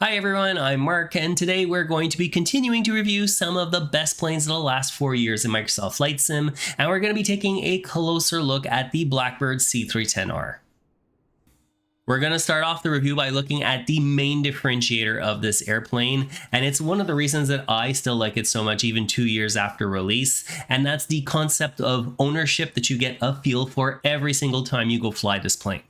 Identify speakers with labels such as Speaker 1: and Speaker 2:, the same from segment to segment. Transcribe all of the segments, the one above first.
Speaker 1: Hi everyone, I'm Mark, and today we're going to be continuing to review some of the best planes of the last 4 years in Microsoft Flight Sim, and we're going to be taking a closer look at the Blackbird C310R. We're going to start off the review by looking at the main differentiator of this airplane, and it's one of the reasons that I still like it so much even 2 years after release, and that's the concept of ownership that you get a feel for every single time you go fly this plane.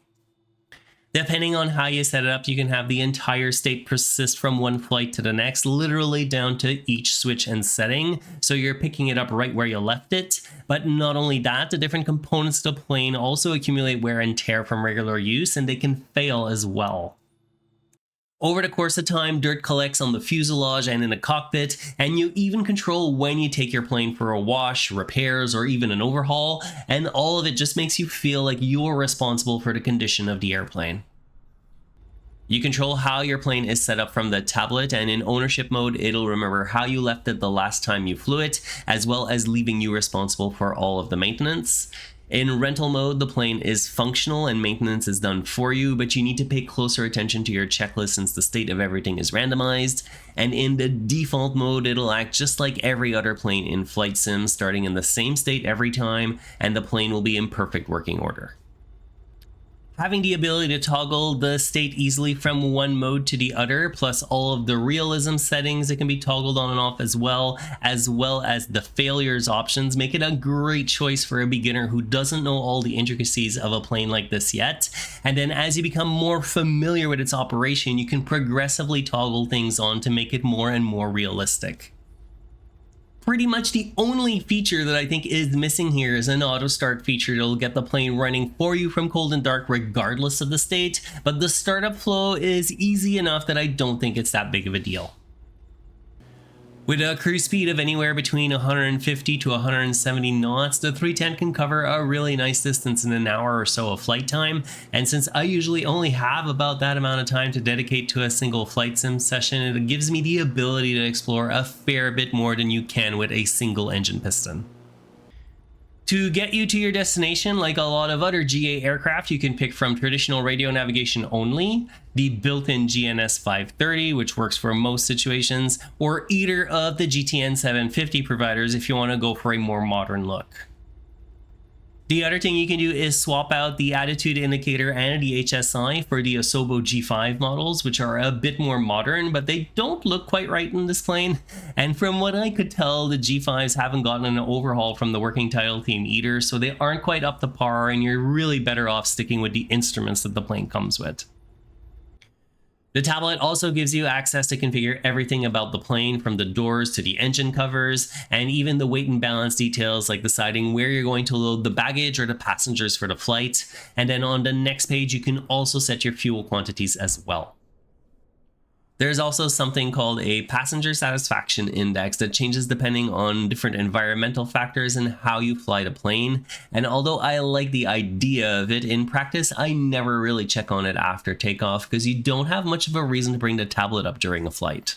Speaker 1: Depending on how you set it up, you can have the entire state persist from one flight to the next, literally down to each switch and setting, so you're picking it up right where you left it. But not only that, the different components of the plane also accumulate wear and tear from regular use, and they can fail as well. Over the course of time, dirt collects on the fuselage and in the cockpit, and you even control when you take your plane for a wash, repairs, or even an overhaul, and all of it just makes you feel like you're responsible for the condition of the airplane. You control how your plane is set up from the tablet, and in ownership mode, it'll remember how you left it the last time you flew it, as well as leaving you responsible for all of the maintenance. In rental mode, the plane is functional and maintenance is done for you, but you need to pay closer attention to your checklist since the state of everything is randomized. And in the default mode, it'll act just like every other plane in Flight Sim, starting in the same state every time, and the plane will be in perfect working order. Having the ability to toggle the state easily from one mode to the other, plus all of the realism settings that can be toggled on and off as well as the failures options, make it a great choice for a beginner who doesn't know all the intricacies of a plane like this yet. And then as you become more familiar with its operation, you can progressively toggle things on to make it more and more realistic. Pretty much the only feature that I think is missing here is an auto start feature that'll get the plane running for you from cold and dark regardless of the state, but the startup flow is easy enough that I don't think it's that big of a deal. With a cruise speed of anywhere between 150 to 170 knots, the 310 can cover a really nice distance in an hour or so of flight time, and since I usually only have about that amount of time to dedicate to a single flight sim session, it gives me the ability to explore a fair bit more than you can with a single engine piston. To get you to your destination, like a lot of other GA aircraft, you can pick from traditional radio navigation only, the built-in GNS 530, which works for most situations, or either of the GTN 750 providers if you want to go for a more modern look. The other thing you can do is swap out the attitude indicator and the HSI for the Asobo G5 models, which are a bit more modern, but they don't look quite right in this plane. And from what I could tell, the G5s haven't gotten an overhaul from the working title theme either, so they aren't quite up to par, and you're really better off sticking with the instruments that the plane comes with. The tablet also gives you access to configure everything about the plane, from the doors to the engine covers, and even the weight and balance details like deciding where you're going to load the baggage or the passengers for the flight. And then on the next page, you can also set your fuel quantities as well. There's also something called a passenger satisfaction index that changes depending on different environmental factors and how you fly the plane. And although I like the idea of it, in practice, I never really check on it after takeoff because you don't have much of a reason to bring the tablet up during a flight.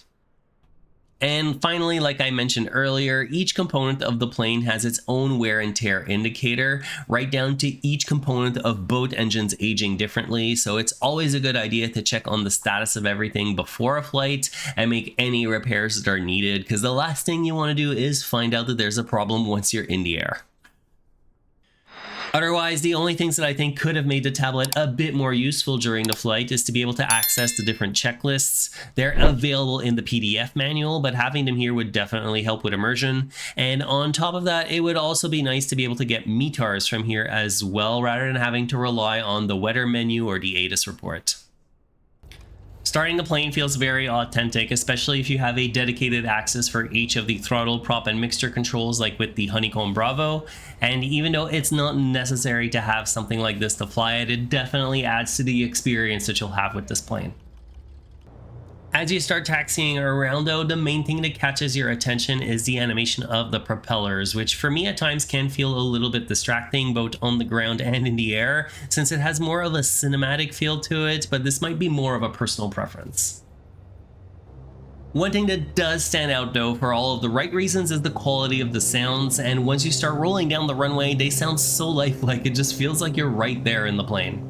Speaker 1: And finally, like I mentioned earlier, each component of the plane has its own wear and tear indicator, right down to each component of both engines aging differently, so it's always a good idea to check on the status of everything before a flight and make any repairs that are needed, because the last thing you want to do is find out that there's a problem once you're in the air. Otherwise, the only things that I think could have made the tablet a bit more useful during the flight is to be able to access the different checklists. They're available in the PDF manual, but having them here would definitely help with immersion. And on top of that, it would also be nice to be able to get METARs from here as well, rather than having to rely on the weather menu or the ATIS report. Starting the plane feels very authentic, especially if you have a dedicated axis for each of the throttle, prop, and mixture controls like with the Honeycomb Bravo. And even though it's not necessary to have something like this to fly it, it definitely adds to the experience that you'll have with this plane. As you start taxiing around though, the main thing that catches your attention is the animation of the propellers, which for me at times can feel a little bit distracting both on the ground and in the air, since it has more of a cinematic feel to it, but this might be more of a personal preference. One thing that does stand out though for all of the right reasons is the quality of the sounds, and once you start rolling down the runway, they sound so lifelike, it just feels like you're right there in the plane.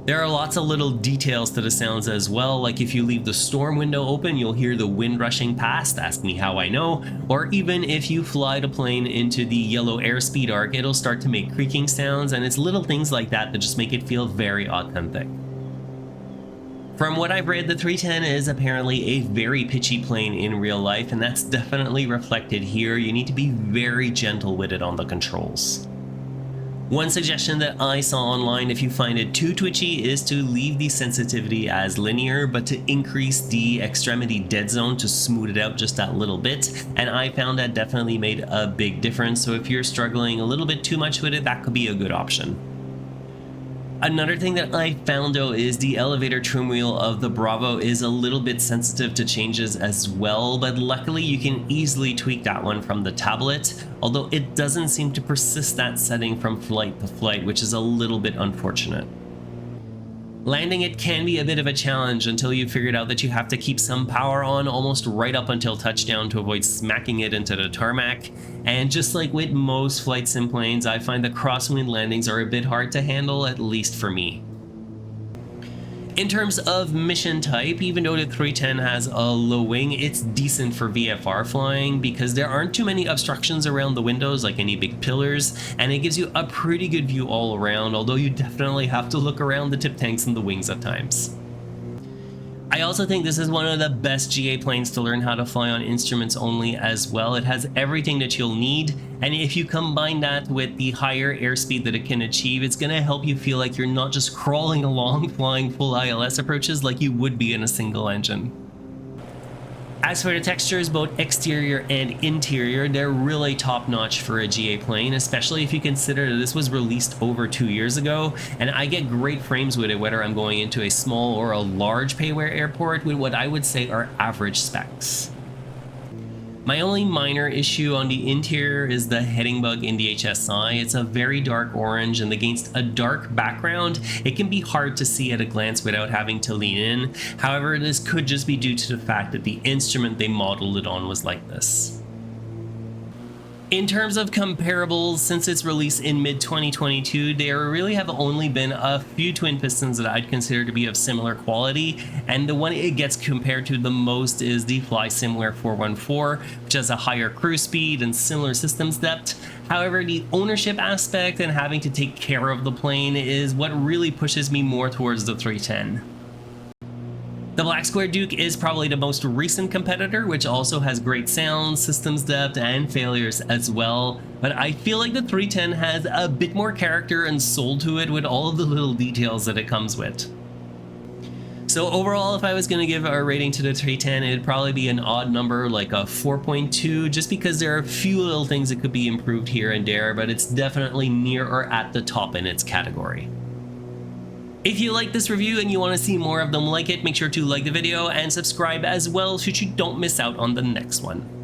Speaker 1: There are lots of little details to the sounds as well, like if you leave the storm window open, you'll hear the wind rushing past, ask me how I know, or even if you fly the plane into the yellow airspeed arc, it'll start to make creaking sounds, and it's little things like that that just make it feel very authentic. From what I've read, the 310 is apparently a very pitchy plane in real life, and that's definitely reflected here. You need to be very gentle with it on the controls. One suggestion that I saw online, if you find it too twitchy, is to leave the sensitivity as linear, but to increase the extremity dead zone to smooth it out just that little bit, and I found that definitely made a big difference. So if you're struggling a little bit too much with it, that could be a good option. Another thing that I found though is the elevator trim wheel of the Bravo is a little bit sensitive to changes as well, but luckily you can easily tweak that one from the tablet, although it doesn't seem to persist that setting from flight to flight, which is a little bit unfortunate. Landing it can be a bit of a challenge until you've figured out that you have to keep some power on almost right up until touchdown to avoid smacking it into the tarmac. And just like with most flight sim planes, I find the crosswind landings are a bit hard to handle, at least for me. In terms of mission type, even though the 310 has a low wing, it's decent for VFR flying because there aren't too many obstructions around the windows like any big pillars, and it gives you a pretty good view all around, although you definitely have to look around the tip tanks and the wings at times. I also think this is one of the best GA planes to learn how to fly on instruments only as well. It has everything that you'll need, and if you combine that with the higher airspeed that it can achieve, it's going to help you feel like you're not just crawling along flying full ILS approaches like you would be in a single engine. As for the textures, both exterior and interior, they're really top-notch for a GA plane, especially if you consider that this was released over 2 years ago, and I get great frames with it whether I'm going into a small or a large payware airport with what I would say are average specs. My only minor issue on the interior is the heading bug in the HSI. It's a very dark orange, and against a dark background, it can be hard to see at a glance without having to lean in. However, this could just be due to the fact that the instrument they modeled it on was like this. In terms of comparables, since its release in mid-2022, there really have only been a few twin pistons that I'd consider to be of similar quality, and the one it gets compared to the most is the FlySimware 414, which has a higher cruise speed and similar systems depth. However, the ownership aspect and having to take care of the plane is what really pushes me more towards the 310. The Black Square Duke is probably the most recent competitor, which also has great sound, systems depth, and failures as well, but I feel like the 310 has a bit more character and soul to it with all of the little details that it comes with. So overall, if I was going to give a rating to the 310, it'd probably be an odd number like a 4.2, just because there are a few little things that could be improved here and there, but it's definitely near or at the top in its category. If you like this review and you want to see more of them like it, make sure to like the video and subscribe as well so you don't miss out on the next one.